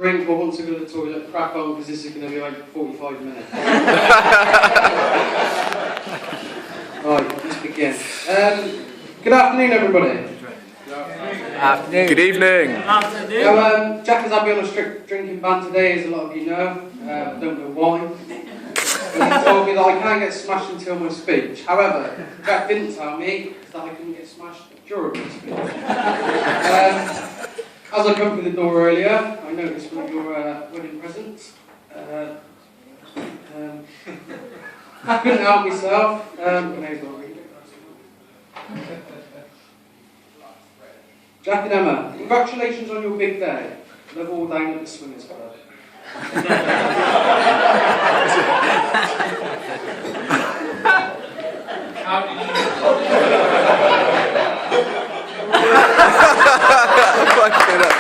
Drink or want to go to the toilet, crack on because this is going to be like 45 minutes. Right, let's begin. Good afternoon, everybody. Afternoon. Good evening. Afternoon. Now, Jack has had me on a strict drinking ban today, as a lot of you know. I don't know why. He told me that I can't get smashed until my speech. However, Jack didn't tell me that I couldn't get smashed during my speech. As I come through the door earlier, I noticed one of your wedding presents. I couldn't help myself. Jack and Emma, congratulations on your big day. Love all down at the Swingers Club. How did you Fuck it up.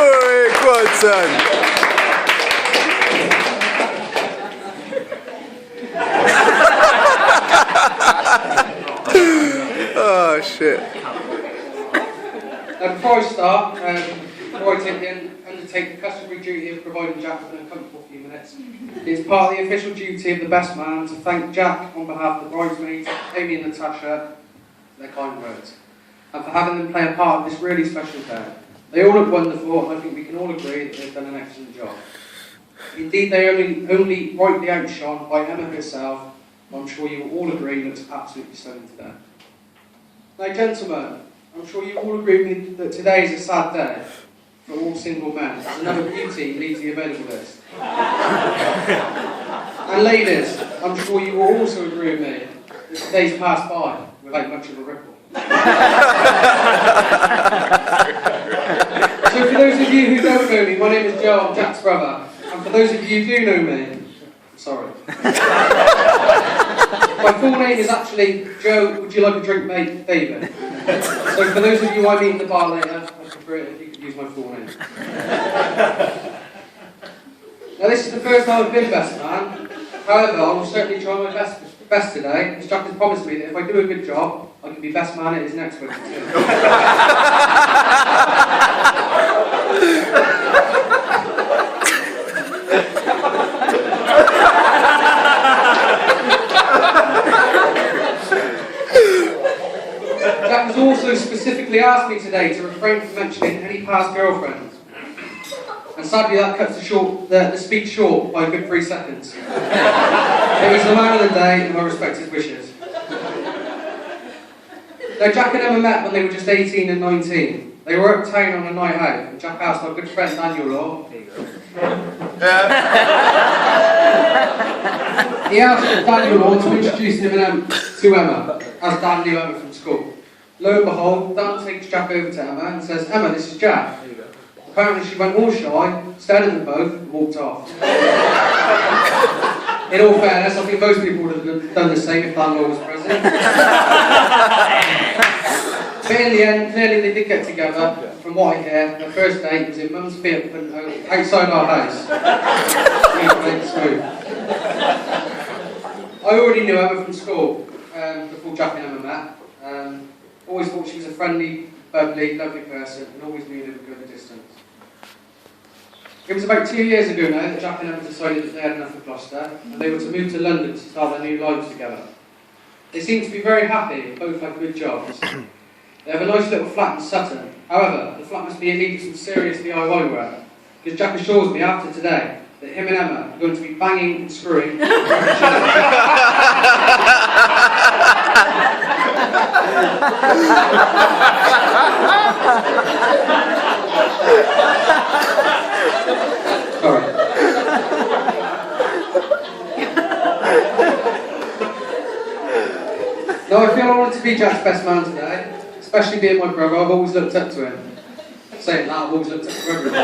Oi, go on, son. Oh, shit. Before I start, before I undertake the customary duty of providing Jack with an uncomfortable few minutes, it's part of the official duty of the best man to thank Jack on behalf of the bridesmaids, Amy and Natasha, for their kind words, and for having them play a part of this really special day. They all look wonderful, and I think we can all agree that they've done an excellent job. Indeed, they only rightly outshone by Emma herself, who I'm sure you will all agree looks absolutely stunning today. Now, gentlemen, I'm sure you all agree with me that today is a sad day for all single men, as another beauty leaves the available list. And ladies, I'm sure you will also agree with me that today's passed by without much of a ripple. So for those of you who don't know me, my name is Joe, I'm Jack's brother. And for those of you who do know me, sorry. My full name is actually Joe, would you like a drink, mate, David. So for those of you I meet in the bar later, I'd prefer it if you could use my full name. Now this is the first time I've been best man. However, I will certainly try my best today, as Jack has promised me that if I do a good job, I can be best man at his next wedding too. Jack has also specifically asked me today to refrain from mentioning any past girlfriends. And sadly that cuts the speech short by a good 3 seconds. It was the man of the day and I respect his wishes. Now Jack and Emma met when they were just 18 and 19. They were uptown on a night out and Jack asked our good friend Daniel Law. He asked Daniel Law to introduce him to Emma, as Dan knew Emma from school. Lo and behold, Dan takes Jack over to Emma and says, Emma, this is Jack. Apparently she went all shy, stared at them both, and walked off. In all fairness, I think most people would have done the same if Dan Law was present. But in the end, clearly they did get together. From what I hear, their first date was in Mum's Fiat Punto outside our house. I already knew Emma from school before Jack and Emma met. Always thought she was a friendly, bubbly, lovely person and always knew they would go the distance. It was about 2 years ago now that Jack and Emma decided that they had enough of Gloucester and they were to move to London to start their new lives together. They seemed to be very happy and both had good jobs. They have a nice little flat in Sutton. However, the flat must be in need of some serious DIY work, because Jack assures me after today that him and Emma are going to be banging and screwing. Sorry. Now I feel honoured to be Jack's best man today, especially being my brother. I've always looked up to him. Saying that, I've always looked up to everyone.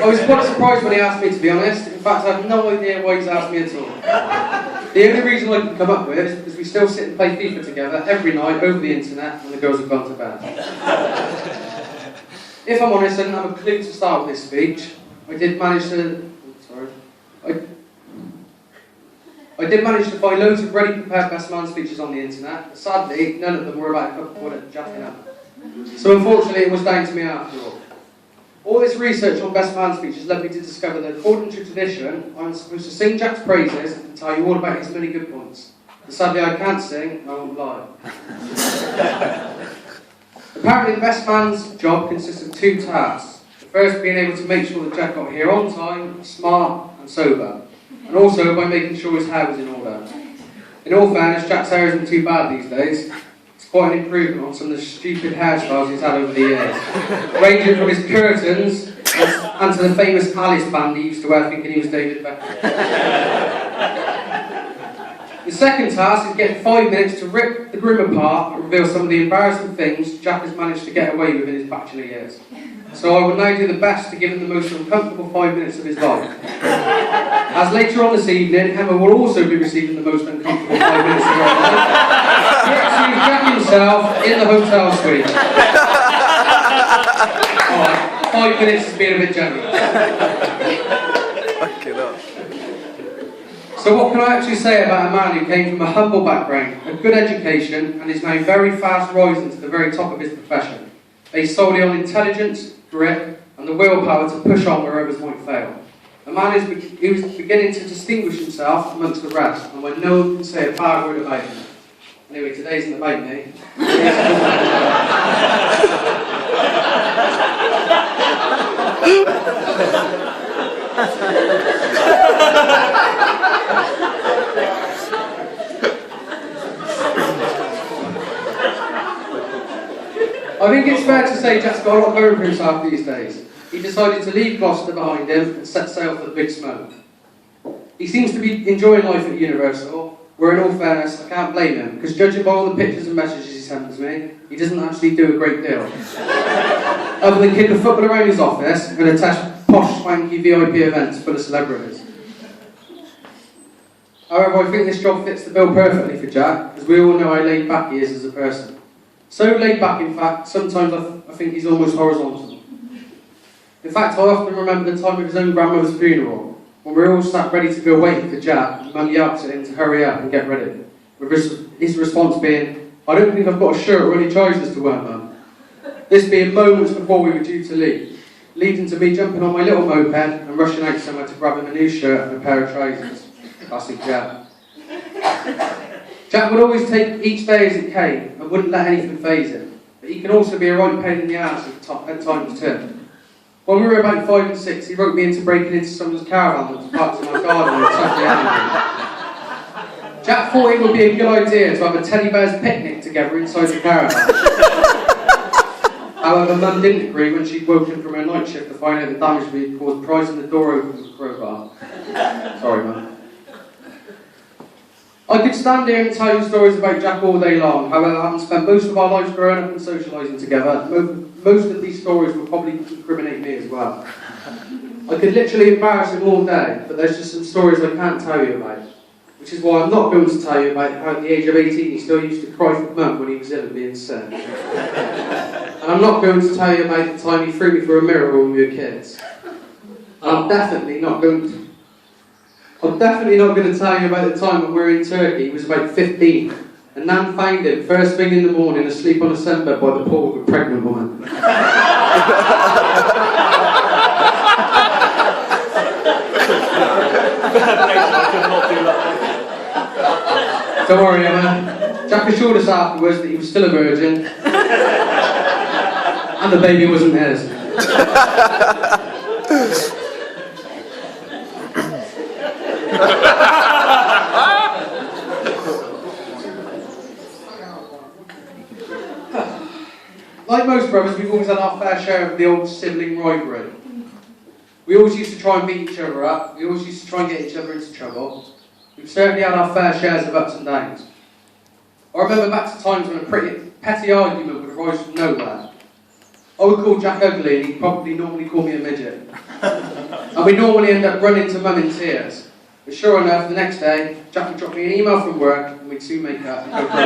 I was quite surprised when he asked me, to be honest. In fact, I have no idea why he's asked me at all. The only reason I can come up with is because we still sit and play FIFA together every night over the internet when the girls have gone to bed. If I'm honest, I didn't have a clue to start with this speech. I did manage to find loads of ready prepared best man speeches on the internet, but sadly, none of them were about a couple of Jack and Emma. So unfortunately, it was down to me after all. All this research on best man speeches led me to discover that according to tradition, I'm supposed to sing Jack's praises and tell you all about his many good points. But sadly I can't sing, I won't lie. Apparently the best man's job consists of 2 tasks. The first being able to make sure that Jack got here on time, smart and sober. And also by making sure his hair was in order. In all fairness, Jack's hair isn't too bad these days. It's quite an improvement on some of the stupid hairstyles he's had over the years. Ranging from his curtains and to the famous Alice band he used to wear thinking he was David Beckham. The second task is getting 5 minutes to rip the groom apart and reveal some of the embarrassing things Jack has managed to get away with in his bachelor years. So I will now do the best to give him the most uncomfortable 5 minutes of his life. As later on this evening, Emma will also be receiving the most uncomfortable 5 minutes of her life. Courtesy of Jack himself in the hotel suite. Alright, 5 minutes is being a bit generous. So what can I actually say about a man who came from a humble background, a good education, and is now very fast rising to the very top of his profession, based solely on intelligence, grit, and the willpower to push on where others might fail. A man who was beginning to distinguish himself amongst the rest, and when no one can say a bad word about him. Anyway, today isn't about me. I think it's fair to say Jack's got a lot going for himself these days. He decided to leave Gloucester behind him and set sail for the big smoke. He seems to be enjoying life at Universal, where in all fairness, I can't blame him, because judging by all the pictures and messages he sends me, he doesn't actually do a great deal. Other than kick the football around his office and attach posh, swanky VIP events full of celebrities. However, I think this job fits the bill perfectly for Jack, as we all know how laid back he is as a person. So laid back, in fact, sometimes I think he's almost horizontal. In fact, I often remember the time of his own grandmother's funeral, when we were all sat ready to go waiting for Jack, and Mum yelped at him to hurry up and get ready, with his response being, "I don't think I've got a shirt or any trousers to wear, Mum." This being moments before we were due to leave, leading to me jumping on my little moped and rushing out somewhere to grab him a new shirt and a pair of trousers. Classic Jack. Jack would always take each day as it came and wouldn't let anything faze him, but he can also be a right pain in the ass at times too. When we were about 5 and 6, he roped me into breaking into someone's caravan that was parked in my garden and attacked the animals. Jack thought it would be a good idea to have a teddy bear's picnic together inside the caravan. However, Mum didn't agree when she'd woken from her night shift to find out the damage we had caused prizing the door open with a crowbar. Sorry, Mum. I could stand here and tell you stories about Jack all day long. However, having spent most of our lives growing up and socialising together, most of these stories will probably incriminate me as well. I could literally embarrass him all day, but there's just some stories I can't tell you about. Which is why I'm not going to tell you about how at the age of 18 he still used to cry for Mum when he was ill and being sick. And I'm not going to tell you about the time he threw me through a mirror when we were kids. And I'm definitely not going to tell you about the time when we were in Turkey. He was about 15, and Nan found him first thing in the morning asleep on a sunbed by the pool with a pregnant woman. Don't worry, Emma. Jack assured us afterwards that he was still a virgin, and the baby wasn't his. Like most brothers, we've always had our fair share of the old sibling rivalry. We always used to try and beat each other up. We always used to try and get each other into trouble. We've certainly had our fair shares of ups and downs. I remember back to times when a pretty petty argument would arise from nowhere. I would call Jack ugly and he'd probably normally call me a midget. And we'd normally end up running to Mum in tears. But sure enough, the next day, Jack would drop me an email from work and we'd soon make up and go for a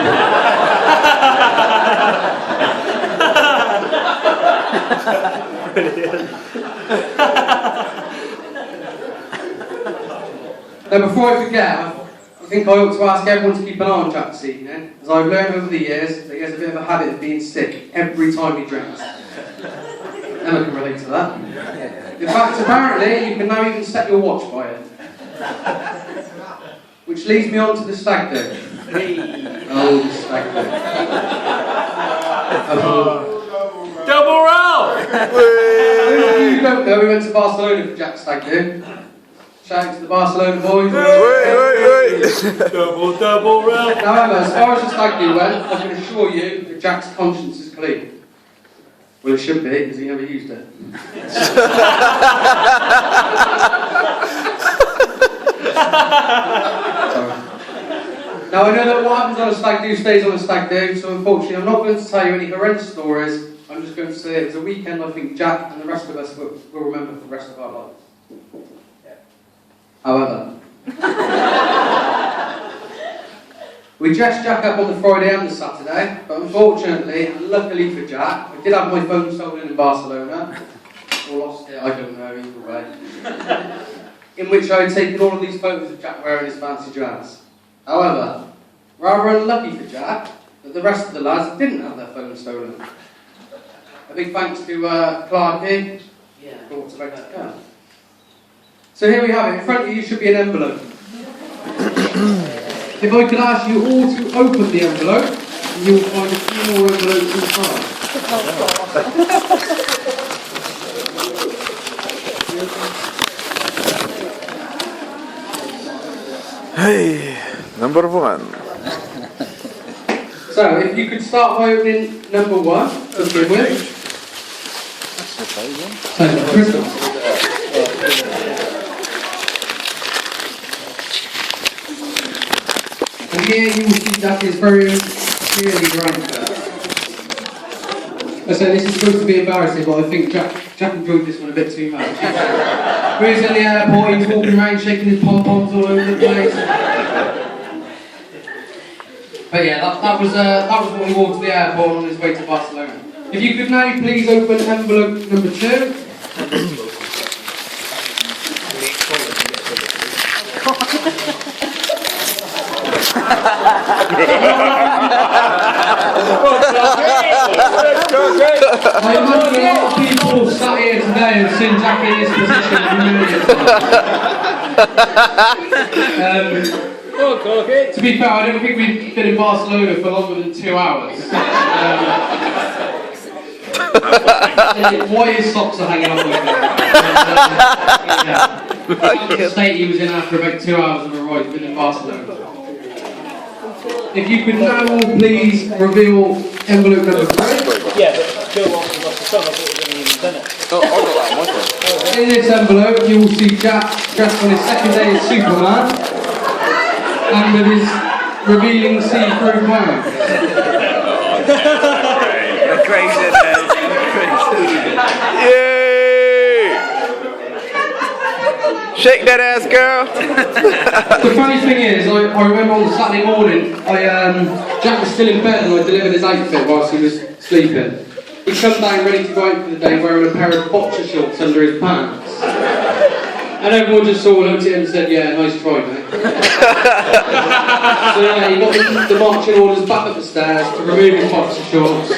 Now before I forget, I think I ought to ask everyone to keep an eye on Jack this evening, as I've learned over the years that he has a bit of a habit of being sick every time he drinks. Emma can relate to that. In fact, apparently, you can now even set your watch by it. Which leads me on to the stag do. Oh, the stag do. Double roll! You don't know, we went to Barcelona for Jack's stag do. Shout out to the Barcelona boys. Wait. Double roll! However, as far as the stag do went, I can assure you that Jack's conscience is clean. Well, it should be, because he never used it. Now, I know that what happens on a stag do stays on a stag do, so unfortunately I'm not going to tell you any horrendous stories. I'm just going to say it was a weekend I think Jack and the rest of us will remember for the rest of our lives. However, we dressed Jack up on the Friday and the Saturday, but unfortunately, and luckily for Jack, I did have my phone stolen in Barcelona, or lost it, I don't know, either way, in which I had taken all of these photos of Jack wearing his fancy dress. However, rather unlucky for Jack, that the rest of the lads didn't have their phone stolen. A big thanks to Clarky for what's about to come. So here we have it, in front of you should be an envelope. If I could ask you all to open the envelope, you will find a few more envelopes inside. Hey, number one. So, if you could start by opening number one, to begin with. So, Crystal. And here you will see that is very clearly ranked. I said this is supposed to be embarrassing, but I think Jack enjoyed this one a bit too much. When he was in the airport, he was walking around shaking his pom-poms all over the place. But yeah, that was what he wore to the airport on his way to Barcelona. If you could now please open envelope number 2. I imagine a lot of people sat here today have seen Jack in this position to be fair, I don't think we've been in Barcelona for longer than 2 hours. Why his socks are hanging off like that. The state he was in after about 2 hours of a ride, been in Barcelona. If you could now all please reveal envelope number 3. Yeah, but Bill lost the song, I thought we were going to use it. Oh, I got that one, wasn't it? In this envelope, you will see Jack dressed on his second day as Superman and with his revealing see-through clothes. Crazy. Yay! Shake that ass, girl. The funny thing is, I remember on Saturday morning, Jack was still in bed and I delivered his outfit whilst he was sleeping. He come down ready to go out for the day wearing a pair of boxer shorts under his pants. And everyone just saw, looked at him and said, yeah, nice try, mate. So yeah, he got the marching orders back up the stairs to remove his boxer shorts.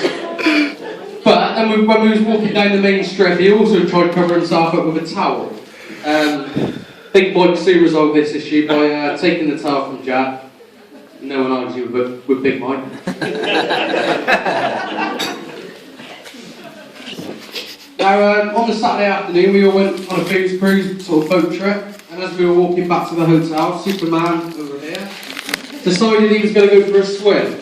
But then when we was walking down the main strip, he also tried to cover himself up with a towel. Big Boy Sue resolved this issue by taking the towel from Jack. No one argued with Big Mike. Now, on the Saturday afternoon, we all went on a booze cruise, sort of boat trip, and as we were walking back to the hotel, Superman, over here, decided he was going to go for a swim.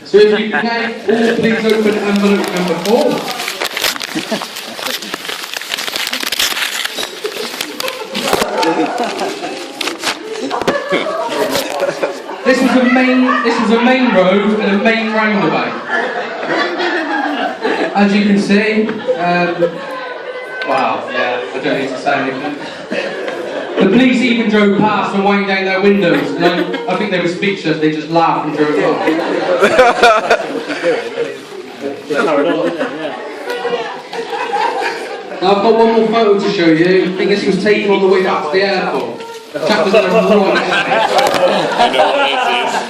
So if you could now all please open envelope number 4. This was a main road and a main roundabout. As you can see, wow, yeah, I don't need to say anything. The police even drove past and wound down their windows, and I think they were speechless, they just laughed and drove off. Now I've got one more photo to show you. I think this was taken on the way back to the airport. Jack was in a right.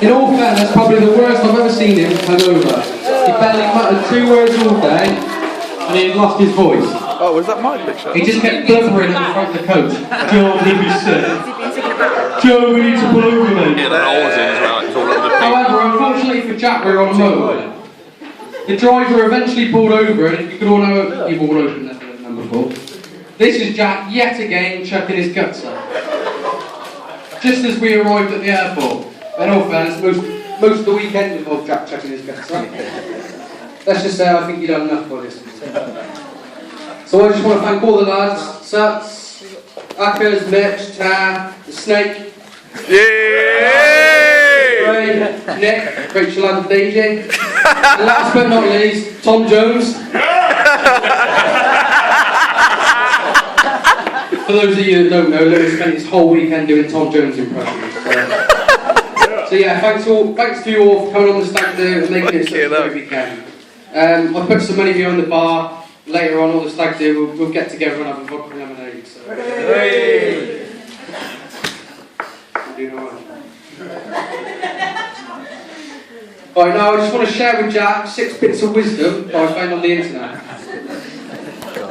In all fairness, probably the worst I've ever seen him hungover. He barely muttered 2 words all day, and he had lost his voice. Oh, was that my picture? He just kept blubbering at the front of the coach. Joe, leave me sit. Joe, we need to pull over, mate. Yeah, that oars in as well. It's all over the However, unfortunately for Jack, we were on a motorway. The driver eventually pulled over, and if you could all know, you've all opened that number 4. This is Jack yet again chucking his guts up. Just as we arrived at the airport. In all fairness, most of the weekend involved Jack chucking his guts up. Let's just say I think you've done enough for this. So I just want to thank all the lads, Suts, Ackers, Mitch, Tam, the Snake, Ray, Nick, Rachel and DJ, and last but not least, Tom Jones. For those of you that don't know, Lewis spent his whole weekend doing Tom Jones impressions. So yeah, thanks to you all for coming on the stag do and making it such a great weekend. I'll put some money behind the bar. Later on, all the stag do, we'll get together and have a vodka and lemonade. So. Hey! You know what? Right, now I just want to share with Jack 6 bits of wisdom that I found on the internet.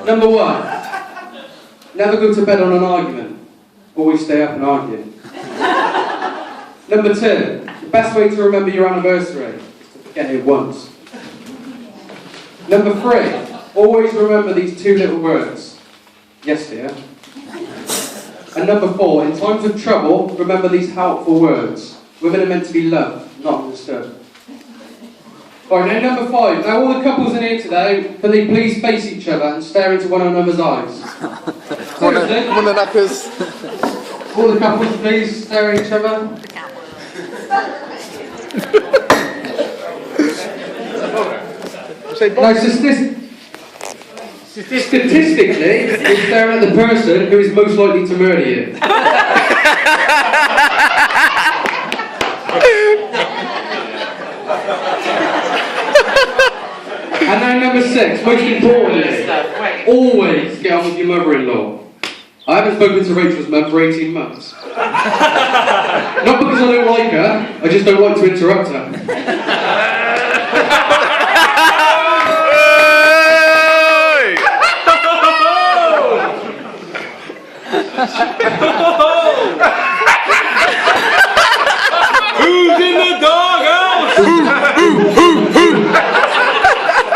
Number 1, never go to bed on an argument. Always stay up and argue. Number 2, the best way to remember your anniversary is to forget it once. Number 3, always remember these 2 little words. Yes, dear. And number 4, in times of trouble, remember these helpful words. Women are meant to be loved, not understood. Right, now number 5. Now all the couples in here today, can they please face each other and stare into one another's eyes? Seriously? One of the knackers. All the couples please stare at each other. Now, statistically, you're staring at the person who is most likely to murder you. And now number 6, most importantly, always get on with your mother-in-law. I haven't spoken to Rachel's mum for 18 months. Not because I don't like her, I just don't like to interrupt her. Who's in the doghouse?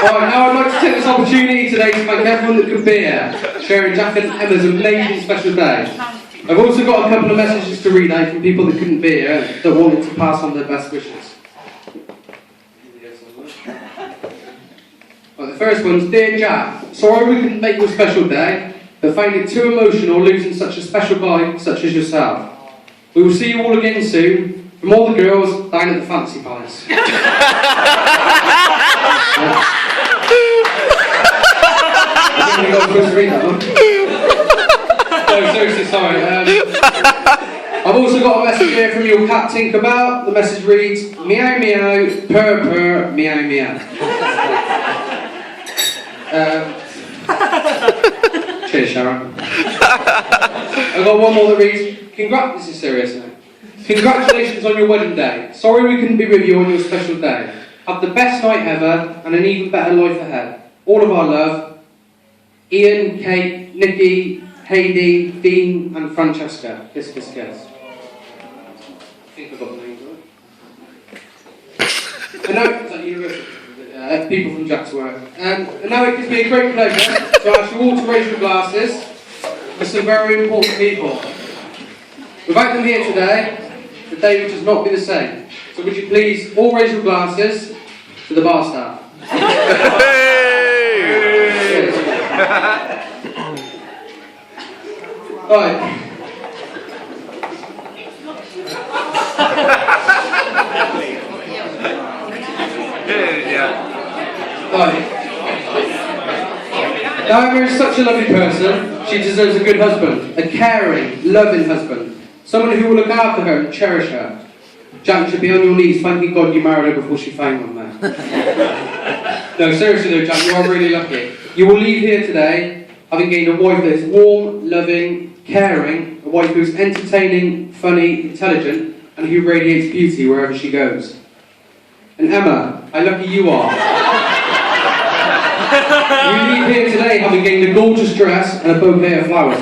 Right, now I'd like to take this opportunity today to thank everyone that could be here, sharing Jack and Emma's amazing special day. I've also got a couple of messages to read out from people that couldn't be here that wanted to pass on their best wishes. Right, the first one's, Dear Jack, sorry we couldn't make your special day, but find it too emotional losing such a special guy such as yourself. We will see you all again soon, from all the girls down at the Fancy Palace. I think you're supposed to read that one. No, seriously, sorry. I've also got a message here from your cat Tinkerbell. The message reads, meow meow, purr purr, meow meow. Cheers, Sharon. I've got one more that reads, this is serious now. Congratulations on your wedding day. Sorry we couldn't be with you on your special day. Have the best night ever and an even better life ahead. All of our love, Ian, Kate, Nikki, Heidi, Dean and Francesca. Kiss, kiss, kiss. I think I've got the names right. And now, is that university? People from Jack's work. And now it gives me a great pleasure to ask you all to raise your glasses for some very important people. Without them here today, the day would just not be the same. So would you please all raise your glasses to the bar staff. Right. Right. Now Emma is such a lovely person, she deserves a good husband, a caring, loving husband, someone who will look after her and cherish her. Jack should be on your knees thanking God you married her before she found one there. No, seriously though, Jack, you are really lucky. You will leave here today having gained a wife that is warm, loving, caring, a wife who is entertaining, funny, intelligent, and who radiates beauty wherever she goes. And Emma, how lucky you are. You leave here today having gained a gorgeous dress and a bouquet of flowers.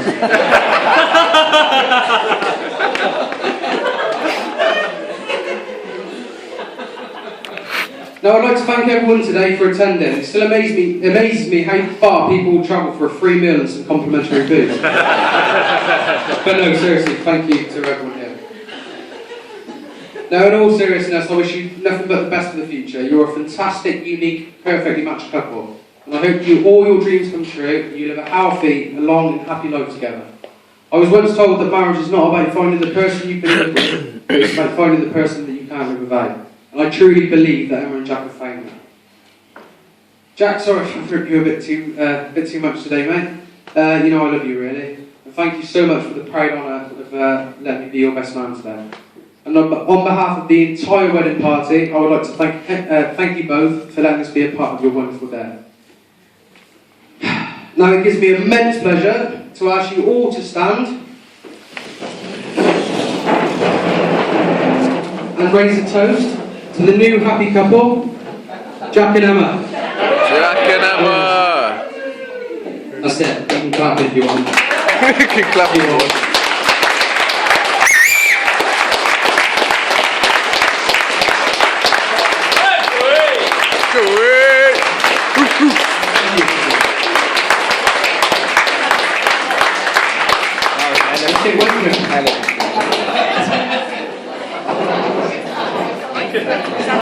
Now, I'd like to thank everyone today for attending. It still amazes me how far people will travel for a free meal and some complimentary food. But no, seriously, thank you to everyone here. Now, in all seriousness, I wish you nothing but the best for the future. You're a fantastic, unique, perfectly matched couple. And I hope all your dreams come true and you live a healthy, a long and happy life together. I was once told that marriage is not about finding the person you can live with, but it's about finding the person that you can't live without. And I truly believe that Emma and Jack have found that. Jack, sorry if I've ripped you a bit too much today, mate. You know I love you, really. And thank you so much for the proud honour of letting me be your best man today. And on behalf of the entire wedding party, I would like to thank you both for letting us be a part of your wonderful day. Now it gives me immense pleasure to ask you all to stand and raise a toast to the new happy couple, Jack and Emma. Jack and Emma! That's it. You can clap if you want. You can clap if you want. Thank you.